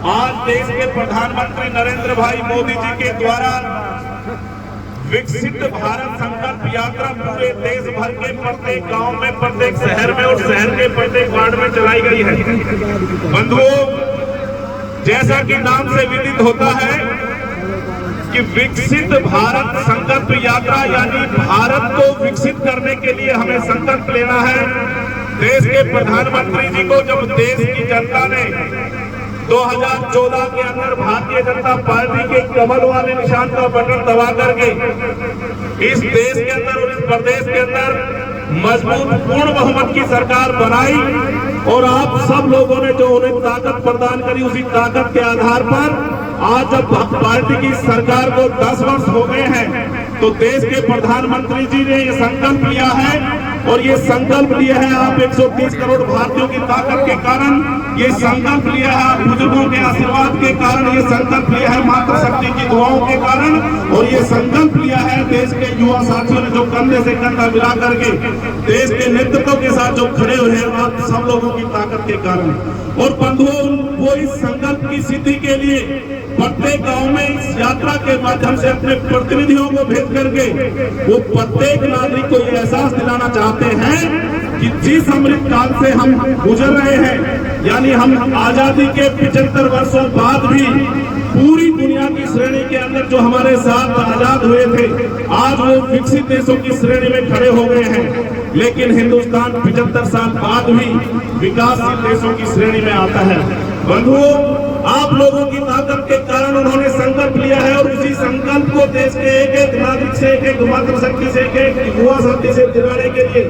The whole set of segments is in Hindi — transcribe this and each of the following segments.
आज देश के प्रधानमंत्री नरेंद्र भाई मोदी जी के द्वारा विकसित भारत संकल्प यात्रा पूरे देश भर के प्रत्येक गांव में, प्रत्येक शहर में और शहर के प्रत्येक वार्ड में चलाई गई है। बंधुओं, जैसा कि नाम से विदित होता है कि विकसित भारत संकल्प यात्रा यानी भारत को विकसित करने के लिए हमें संकल्प लेना है। देश के प्रधानमंत्री जी को जब देश की जनता ने 2014 के अंदर भारतीय जनता पार्टी के कमल वाले निशान का बटन दबा करके इस देश के अंदर और इस प्रदेश के अंदर मजबूत पूर्ण बहुमत की सरकार बनाई और आप सब लोगों ने जो उन्हें ताकत प्रदान करी, उसी ताकत के आधार पर आज जब पार्टी की सरकार को 10 वर्ष हो गए हैं तो देश के प्रधानमंत्री जी ने ये संकल्प लिया है और ये संकल्प लिया है आप 130 करोड़ भारतीयों की ताकत के कारण, ये संकल्प लिया है आप बुजुर्गों के आशीर्वाद के कारण, ये संकल्प लिया है मातृ शक्ति की दुआओं के कारण और ये संकल्प लिया है देश के युवा साथियों ने जो कंधे से कंधा मिला करके देश के नेतृत्व के साथ जो खड़े हुए हैं आप सब लोगों की ताकत के कारण। और बंधुओं, वो इस संकल्प की सिद्धि के लिए प्रत्येक गांव में इस यात्रा के माध्यम से अपने प्रतिनिधियों को भेज करके वो प्रत्येक नागरिक को ये एहसास दिलाना चाहते हैं कि जिस अमृत काल से हम गुजर रहे हैं, यानी हम आजादी के 75 वर्षों बाद भी पूरी दुनिया की श्रेणी के अंदर जो हमारे साथ आजाद हुए थे, आज वो विकसित देशों की श्रेणी में खड़े हो गए हैं। लेकिन हिंदुस्तान 75 साल बाद भी विकासशील देशों की श्रेणी में आता है। बंधुओं, आप लोगों की ताकत के कारण उन्होंने संकल्प लिया है और उसी संकल्प को देश के एक एक नागरिक से, एक एक मातृ शक्ति से, एक एक युवा शक्ति से दिलाने के लिए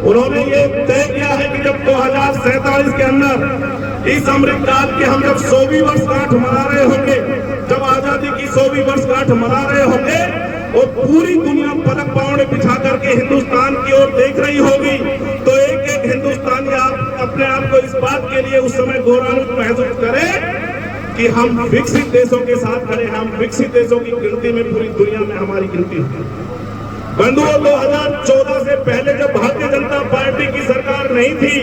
उन्होंने ये तय किया है कि जब 2047 के अंदर इस अमृत काल के हम जब 100वीं वर्षगांठ मना रहे होंगे, जब आजादी की 100वीं वर्षगांठ मना रहे होंगे और पूरी दुनिया पलक पाँव बिछा करके हिंदुस्तान की ओर देख रही होगी, तो एक एक हिंदुस्तानी अपने आप को इस बात के लिए उस समय गौरवान्वित महसूस करे कि हम विकसित देशों के साथ खड़े हैं, हम विकसित देशों की गिनती में पूरी दुनिया में हमारी गिनती है। बंधुओं, 2014 से पहले जब भारतीय जनता पार्टी की सरकार नहीं थी,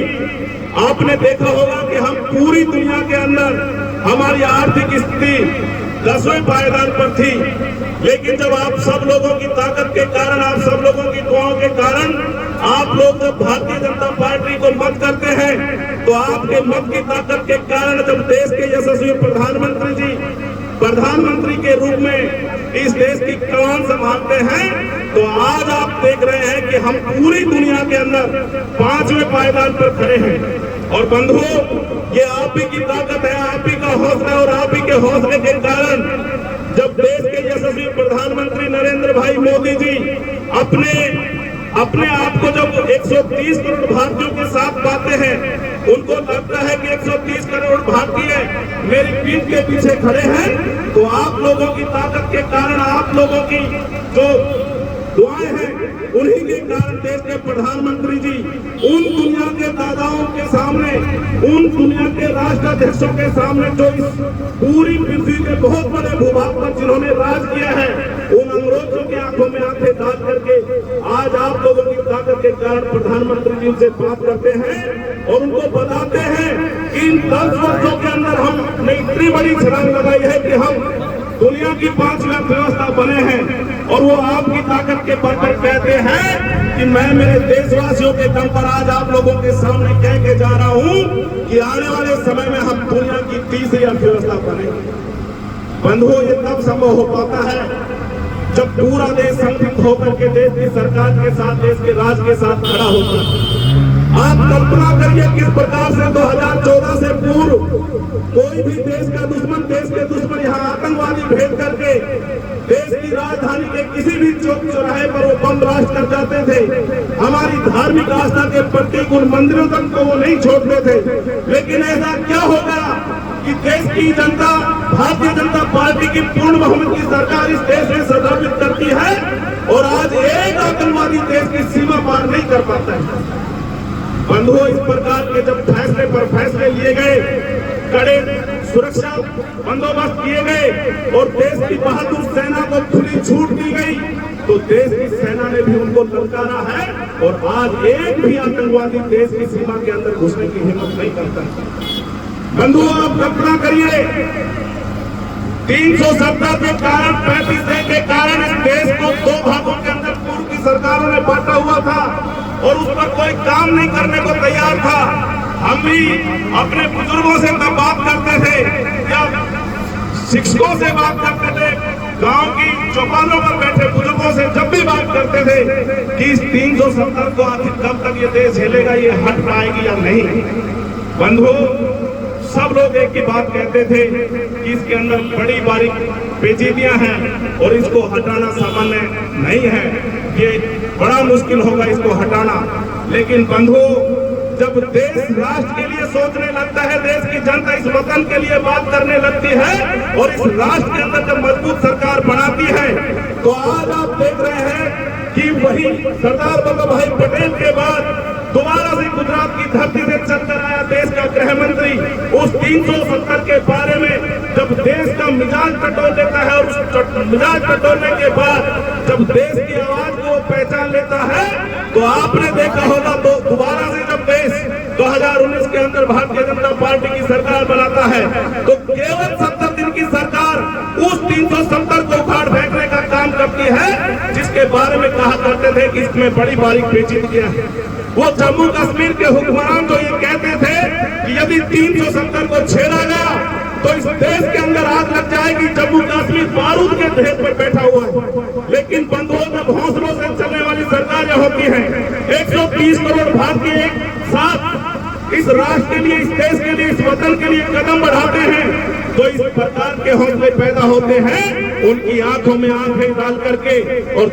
आपने देखा होगा कि हम पूरी दुनिया के अंदर हमारी आर्थिक स्थिति 10वें पायदान पर थी। लेकिन जब आप सब लोगों की ताकत के कारण, आप सब लोगों की दुआओं के कारण आप लोग जब भारतीय जनता पार्टी को मत करते हैं, तो आपके मत की ताकत के कारण जब देश के यशस्वी प्रधानमंत्री जी प्रधानमंत्री के रूप में इस देश की कमान संभालते हैं, तो आज आप देख रहे हैं कि हम पूरी दुनिया के अंदर 5वें पायदान पर खड़े हैं। और बंधुओं, ये आप ही की ताकत है, आप ही का हौसला और आप ही के हौसले के कारण जब देश के यशस्वी प्रधानमंत्री नरेंद्र भाई मोदी जी अपने आप को जब 130 करोड़ भारतीयों के साथ पाते हैं, उनको लगता है कि 130 करोड़ भारतीय मेरी पीठ के पीछे खड़े हैं, तो आप लोगों की ताकत के कारण, आप लोगों की जो दुआएं हैं, उन्हीं के कारण देश के प्रधानमंत्री जी उन दुनिया के दादाओं के सामने, उन दुनिया के राष्ट्राध्यक्षों के सामने जो इस पूरी पृथ्वी के बहुत बड़े भूभाग पर जिन्होंने राज किया है, उन अंग्रेजों की आंखों में आंखें डाल करके आज आप लोगों की ताकत के कारण प्रधानमंत्री जी उनसे बात करते हैं और उनको बताते हैं कि इन 10 वर्षों के अंदर हमने इतनी बड़ी छलांग लगाई है कि हम दुनिया की 5वीं अर्थव्यवस्था बने हैं। और वो आपकी ताकत के बल पर कहते हैं कि मैं मेरे देशवासियों के दम पर आज आप लोगों के सामने कह के जा रहा हूं कि आने वाले समय में हम दुनिया की 3री अर्थव्यवस्था बनेंगे। बंधुओं, ये तब संभव हो पाता है जब पूरा देश संगठित होकर के देश की सरकार के साथ, देश के राज के साथ खड़ा होता है। आप कल्पना करिए किस प्रकार से 2014 से पूर्व कोई भी देश के दुश्मन यहाँ आतंकवादी भेज करके देश की राजधानी के किसी भी चौक चौराहे पर वो बम ब्लास्ट कर जाते थे। हमारी धार्मिक आस्था के प्रतीक उन मंदिरों तक को वो नहीं छोड़ते थे। लेकिन ऐसा क्या होगा कि देश की जनता, भारतीय जनता पार्टी की पूर्ण बहुमत की सरकार इस देश में संस्थापित करती है और आज एक आतंकवादी देश की सीमा पार नहीं कर पाता है। बंधुओं, इस प्रकार के जब फैसले पर फैसले लिए गए, कड़े सुरक्षा बंदोबस्त किए गए और देश की बहादुर सेना को खुली छूट दी गई, तो देश की सेना ने भी उनको ललकारा है और आज एक भी आतंकवादी देश की सीमा के अंदर घुसने की हिम्मत नहीं करता। बंधुओं, आप कल्पना करिए 370 के कारण 35 के कारण इस देश को दो भागों के अंदर पूर्व की सरकारों ने बांटा हुआ था और उस पर कोई काम नहीं करने को तैयार था। हम भी अपने बुजुर्गों से तब बात करते थे या शिक्षकों से बात करते थे, गांव की चौपालों पर बैठे बुजुर्गों से जब भी बात करते थे कि इस 370 को आखिर कब तक ये देश झेलेगा, ये हट पाएगी या नहीं। बंधुओं, सब लोग एक ही बात कहते थे कि इसके अंदर बड़ी बारीक पेचीदियां हैं और इसको हटाना सामान्य नहीं है, ये बड़ा मुश्किल होगा इसको हटाना। लेकिन बंधुओं, जब देश राष्ट्र के लिए सोचने लगता है, देश की जनता इस वतन के लिए बात करने लगती है और इस राष्ट्र के अंदर जब मजबूत सरकार बनाती है, तो आज आप देख रहे हैं कि वही सरदार वल्लभ भाई पटेल के बाद दोबारा से गुजरात की धरती से चलकर आया देश का गृह मंत्री उस 370 के बारे में जब देश का मिजाज टटोल लेता है और उस मिजाज टटोलने के बाद जब देश की आवाज को पहचान लेता है, तो आपने देखा होगा तो दोबारा से जब देश 2019 के अंदर भारतीय जनता पार्टी की सरकार बनाता है, तो केवल 70 दिन की सरकार उस 370 को उखाड़ फेंकने का काम करती है जिसके बारे में कहा करते थे कि इसमें बड़ी बारीक पेचीदगियां हैं। वो जम्मू कश्मीर के हुक्मरान जो ये कहते थे कि यदि 370 को छेड़ा गया तो इस देश के अंदर आग लग जाएगी, जम्मू कश्मीर बारूद के ढेर पर बैठा हुआ है। लेकिन बंधुओं, जब हौसलों से चलने वाली सरकारें होती हैं, 130 करोड़ भारतीय एक साथ इस राष्ट्र के लिए, इस देश के लिए, इस वतन के लिए कदम बढ़ाते हैं, तो इस प्रकार के हौसले पैदा होते हैं, उनकी आंखों में आंखें डाल करके और